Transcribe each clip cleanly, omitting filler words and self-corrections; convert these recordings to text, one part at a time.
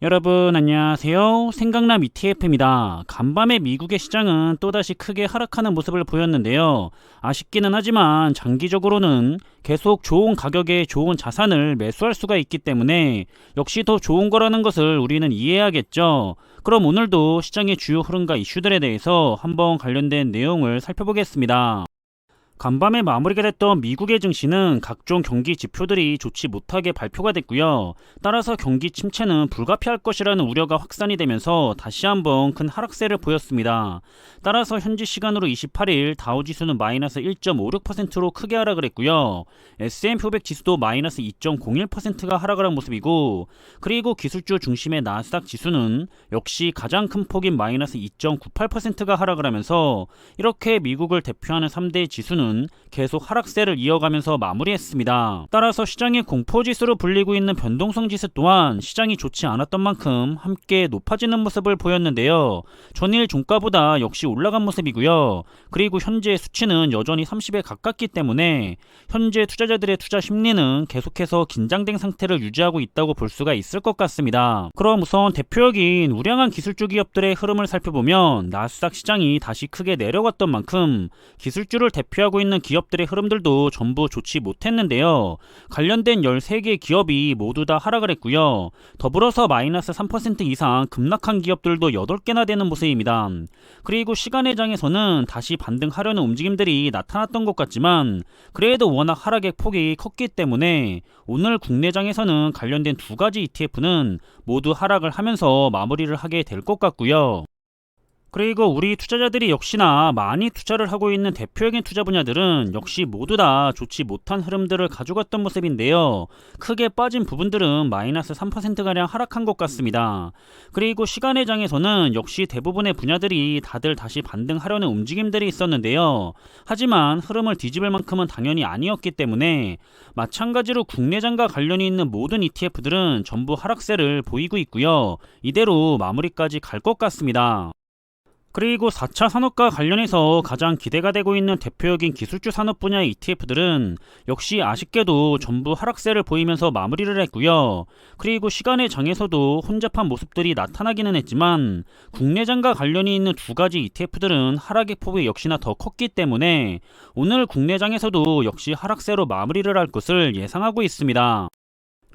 여러분 안녕하세요. 생강남 ETF입니다. 간밤에 미국의 시장은 또다시 크게 하락하는 모습을 보였는데요. 아쉽기는 하지만 장기적으로는 계속 좋은 가격에 좋은 자산을 매수할 수가 있기 때문에 역시 더 좋은 거라는 것을 우리는 이해해야겠죠. 그럼 오늘도 시장의 주요 흐름과 이슈들에 대해서 한번 관련된 내용을 살펴보겠습니다. 간밤에 마무리가 됐던 미국의 증시는 각종 경기 지표들이 좋지 못하게 발표가 됐고요. 따라서 경기 침체는 불가피할 것이라는 우려가 확산이 되면서 다시 한번 큰 하락세를 보였습니다. 따라서 현지 시간으로 28일 다우지수는 마이너스 1.56%로 크게 하락을 했고요. S&P 500 지수도 마이너스 2.01%가 하락을 한 모습이고, 그리고 기술주 중심의 나스닥 지수는 역시 가장 큰 폭인 마이너스 2.98%가 하락을 하면서 이렇게 미국을 대표하는 3대 지수는 계속 하락세를 이어가면서 마무리했습니다. 따라서 시장의 공포지수로 불리고 있는 변동성 지수 또한 시장이 좋지 않았던 만큼 함께 높아지는 모습을 보였는데요. 전일 종가보다 역시 올라간 모습이고요. 그리고 현재 수치는 여전히 30에 가깝기 때문에 현재 투자자들의 투자 심리는 계속해서 긴장된 상태를 유지하고 있다고 볼 수가 있을 것 같습니다. 그럼 우선 대표적인 우량한 기술주 기업들의 흐름을 살펴보면 나스닥 시장이 다시 크게 내려갔던 만큼 기술주를 대표하고 있는 기업들의 흐름들도 전부 좋지 못했는데요. 관련된 13개 기업이 모두 다 하락을 했고요. 더불어서 마이너스 3% 이상 급락한 기업들도 8개나 되는 모습입니다. 그리고 시간의 장에서는 다시 반등하려는 움직임들이 나타났던 것 같지만 그래도 워낙 하락의 폭이 컸기 때문에 오늘 국내장에서는 관련된 두 가지 ETF는 모두 하락을 하면서 마무리를 하게 될 것 같고요. 그리고 우리 투자자들이 역시나 많이 투자를 하고 있는 대표적인 투자 분야들은 역시 모두 다 좋지 못한 흐름들을 가져갔던 모습인데요. 크게 빠진 부분들은 마이너스 3%가량 하락한 것 같습니다. 그리고 시간의 장에서는 역시 대부분의 분야들이 다들 다시 반등하려는 움직임들이 있었는데요. 하지만 흐름을 뒤집을 만큼은 당연히 아니었기 때문에 마찬가지로 국내장과 관련이 있는 모든 ETF들은 전부 하락세를 보이고 있고요. 이대로 마무리까지 갈 것 같습니다. 그리고 4차 산업과 관련해서 가장 기대가 되고 있는 대표적인 기술주 산업 분야의 ETF들은 역시 아쉽게도 전부 하락세를 보이면서 마무리를 했고요. 그리고 시간의 장에서도 혼잡한 모습들이 나타나기는 했지만 국내장과 관련이 있는 두 가지 ETF들은 하락의 폭이 역시나 더 컸기 때문에 오늘 국내장에서도 역시 하락세로 마무리를 할 것을 예상하고 있습니다.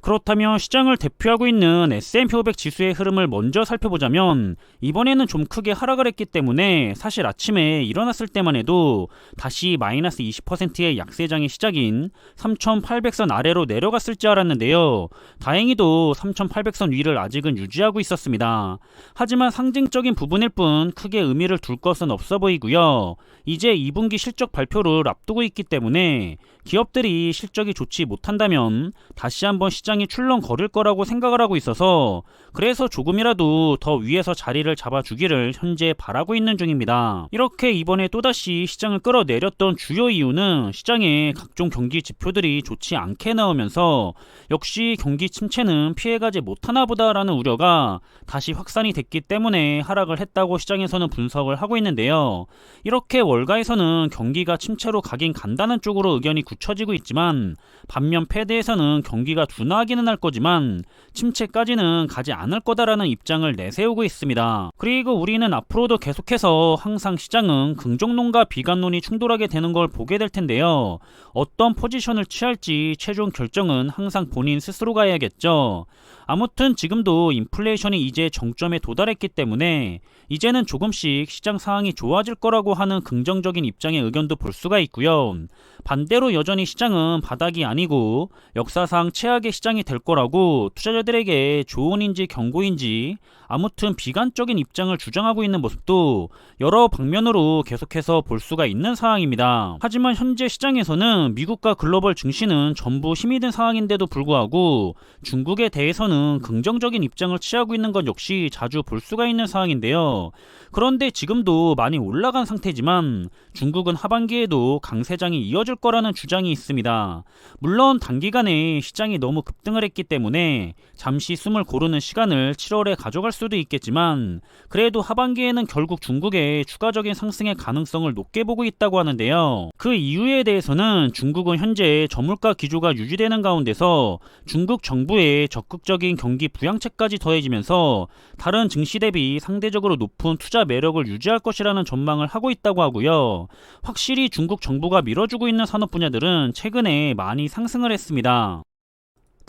그렇다면 시장을 대표하고 있는 S&P 500 지수의 흐름을 먼저 살펴보자면 이번에는 좀 크게 하락을 했기 때문에 사실 아침에 일어났을 때만 해도 다시 마이너스 20%의 약세장의 시작인 3800선 아래로 내려갔을 줄 알았는데요. 다행히도 3800선 위를 아직은 유지하고 있었습니다. 하지만 상징적인 부분일 뿐 크게 의미를 둘 것은 없어 보이고요. 이제 2분기 실적 발표를 앞두고 있기 때문에 기업들이 실적이 좋지 못한다면 다시 한번 시장이 출렁거릴 거라고 생각을 하고 있어서 그래서 조금이라도 더 위에서 자리를 잡아주기를 현재 바라고 있는 중입니다. 이렇게 이번에 또다시 시장을 끌어내렸던 주요 이유는 시장의 각종 경기 지표들이 좋지 않게 나오면서 역시 경기 침체는 피해가지 못하나 보다라는 우려가 다시 확산이 됐기 때문에 하락을 했다고 시장에서는 분석을 하고 있는데요. 이렇게 월가에서는 경기가 침체로 가긴 간다는 쪽으로 의견이 굳혀지고 있지만 반면 패드에서는 경기가 둔화하기는 할 거지만 침체까지는 가지 않을 거다라는 입장을 내세우고 있습니다. 그리고 우리는 앞으로도 계속해서 항상 시장은 긍정론과 비관론이 충돌하게 되는 걸 보게 될 텐데요. 어떤 포지션을 취할지 최종 결정은 항상 본인 스스로가 해야겠죠. 아무튼 지금도 인플레이션이 이제 정점에 도달했기 때문에 이제는 조금씩 시장 상황이 좋아질 거라고 하는 긍정적인 입장의 의견도 볼 수가 있고요. 반대로 여전히 시장은 바닥이 아니고 역사상 최악의 시장이 될 거라고 투자자들에게 조언인지 경고인지 아무튼 비관적인 입장을 주장하고 있는 모습도 여러 방면으로 계속해서 볼 수가 있는 상황입니다. 하지만 현재 시장에서는 미국과 글로벌 증시는 전부 힘이 든 상황인데도 불구하고 중국에 대해서는 긍정적인 입장을 취하고 있는 것 역시 자주 볼 수가 있는 상황인데요. 그런데 지금도 많이 올라간 상태지만 중국은 하반기에도 강세장이 이어질 거라는 주장이 있습니다. 물론 단기간에 시장이 너무 급등을 했기 때문에 잠시 숨을 고르는 시간을 7월에 가져갈 수도 있겠지만 그래도 하반기에는 결국 중국의 추가적인 상승의 가능성을 높게 보고 있다고 하는데요. 그 이유에 대해서는 중국은 현재 저물가 기조가 유지되는 가운데서 중국 정부의 적극적인 적극적인 경기 부양책까지 더해지면서 다른 증시 대비 상대적으로 높은 투자 매력을 유지할 것이라는 전망을 하고 있다고 하고요. 확실히 중국 정부가 밀어주고 있는 산업 분야들은 최근에 많이 상승을 했습니다.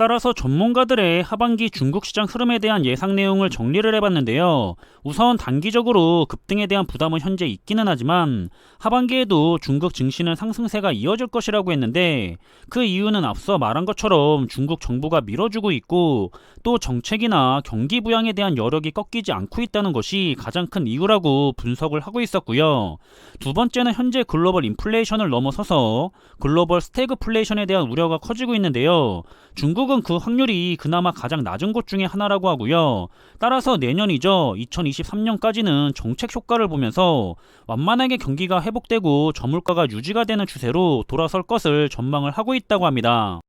따라서 전문가들의 하반기 중국 시장 흐름에 대한 예상 내용을 정리를 해봤는데요. 우선 단기적으로 급등에 대한 부담은 현재 있기는 하지만 하반기에도 중국 증시는 상승세가 이어질 것이라고 했는데, 그 이유는 앞서 말한 것처럼 중국 정부가 밀어주고 있고 또 정책이나 경기 부양에 대한 여력이 꺾이지 않고 있다는 것이 가장 큰 이유라고 분석을 하고 있었고요. 두 번째는 현재 글로벌 인플레이션을 넘어서서 글로벌 스태그플레이션에 대한 우려가 커지고 있는데요. 중국은 그 확률이 그나마 가장 낮은 곳 중에 하나라고 하고요. 따라서 내년이죠. 2023년까지는 정책 효과를 보면서 완만하게 경기가 회복되고 저물가가 유지가 되는 추세로 돌아설 것을 전망을 하고 있다고 합니다.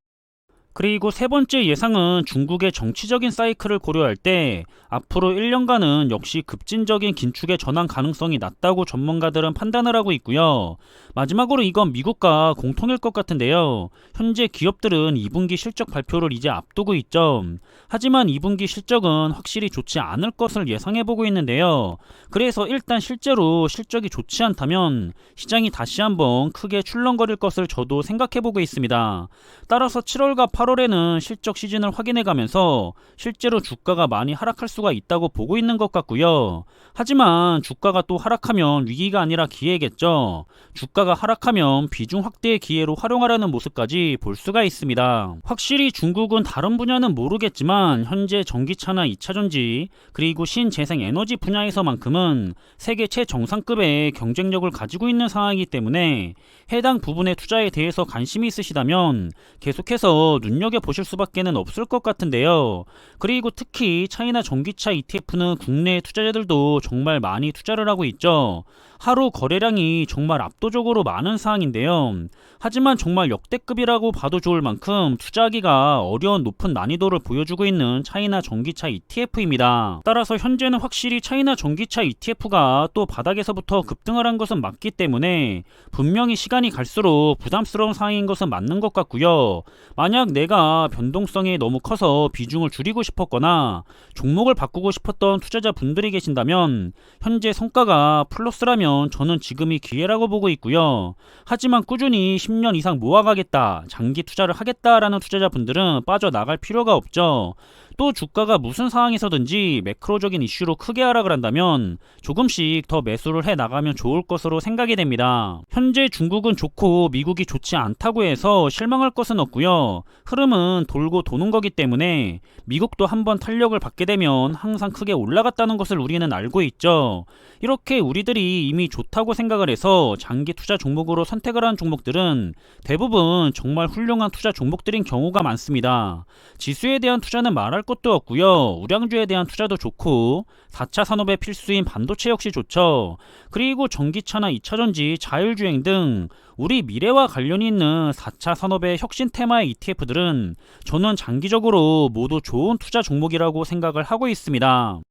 그리고 세 번째 예상은 중국의 정치적인 사이클을 고려할 때 앞으로 1년간은 역시 급진적인 긴축의 전환 가능성이 낮다고 전문가들은 판단을 하고 있고요. 마지막으로 이건 미국과 공통일 것 같은데요. 현재 기업들은 2분기 실적 발표를 이제 앞두고 있죠. 하지만 2분기 실적은 확실히 좋지 않을 것을 예상해보고 있는데요. 그래서 일단 실제로 실적이 좋지 않다면 시장이 다시 한번 크게 출렁거릴 것을 저도 생각해보고 있습니다. 따라서 7월과 8월에는 실적 시즌을 확인해가면서 실제로 주가가 많이 하락할 수가 있다고 보고 있는 것 같고요. 하지만 주가가 또 하락하면 위기가 아니라 기회겠죠. 주가가 하락하면 비중 확대의 기회로 활용하려는 모습까지 볼 수가 있습니다. 확실히 중국은 다른 분야는 모르겠지만 현재 전기차나 2차전지 그리고 신재생 에너지 분야에서만큼은 세계 최정상급의 경쟁력을 가지고 있는 상황이기 때문에 해당 부분의 투자에 대해서 관심이 있으시다면 계속해서 눈여겨보실 수밖에 없을 것 같은데요. 그리고 특히 차이나 전기차 ETF는 국내 투자자들도 정말 많이 투자를 하고 있죠. 하루 거래량이 정말 압도적으로 많은 사항인데요. 하지만 정말 역대급이라고 봐도 좋을 만큼 투자하기가 어려운 높은 난이도를 보여주고 있는 차이나 전기차 ETF입니다. 따라서 현재는 확실히 차이나 전기차 ETF가 또 바닥에서부터 급등을 한 것은 맞기 때문에 분명히 시간이 갈수록 부담스러운 상황인 것은 맞는 것 같고요. 만약 내가 변동성이 너무 커서 비중을 줄이고 싶었거나 종목을 바꾸고 싶었던 투자자 분들이 계신다면 현재 성과가 플러스라면 저는 지금이 기회라고 보고 있고요. 하지만 꾸준히 10년 이상 모아가겠다, 장기 투자를 하겠다라는 투자자분들은 빠져나갈 필요가 없죠. 또 주가가 무슨 상황에서든지 매크로적인 이슈로 크게 하락을 한다면 조금씩 더 매수를 해 나가면 좋을 것으로 생각이 됩니다. 현재 중국은 좋고 미국이 좋지 않다고 해서 실망할 것은 없고요. 흐름은 돌고 도는 거기 때문에 미국도 한번 탄력을 받게 되면 항상 크게 올라갔다는 것을 우리는 알고 있죠. 이렇게 우리들이 이미 좋다고 생각을 해서 장기 투자 종목으로 선택을 한 종목들은 대부분 정말 훌륭한 투자 종목들인 경우가 많습니다. 지수에 대한 투자는 말할 것도 없고요. 우량주에 대한 투자도 좋고 4차 산업의 필수인 반도체 역시 좋죠. 그리고 전기차나 2차전지, 자율주행 등 우리 미래와 관련이 있는 4차 산업의 혁신 테마의 ETF들은 저는 장기적으로 모두 좋은 투자 종목이라고 생각을 하고 있습니다.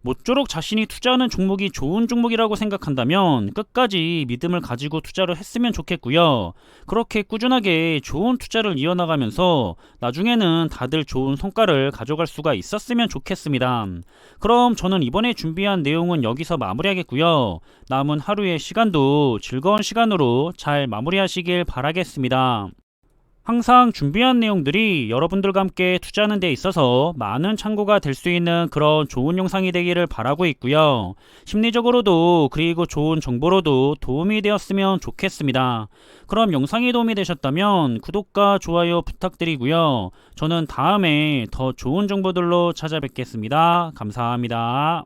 모쪼록 자신이 투자하는 종목이 좋은 종목이라고 생각한다면 끝까지 믿음을 가지고 투자를 했으면 좋겠고요. 그렇게 꾸준하게 좋은 투자를 이어나가면서 나중에는 다들 좋은 성과를 가져갈 수가 있었으면 좋겠습니다. 그럼 저는 이번에 준비한 내용은 여기서 마무리하겠고요. 남은 하루의 시간도 즐거운 시간으로 잘 마무리하시길 바라겠습니다. 항상 준비한 내용들이 여러분들과 함께 투자하는 데 있어서 많은 참고가 될 수 있는 그런 좋은 영상이 되기를 바라고 있고요. 심리적으로도 그리고 좋은 정보로도 도움이 되었으면 좋겠습니다. 그럼 영상이 도움이 되셨다면 구독과 좋아요 부탁드리고요. 저는 다음에 더 좋은 정보들로 찾아뵙겠습니다. 감사합니다.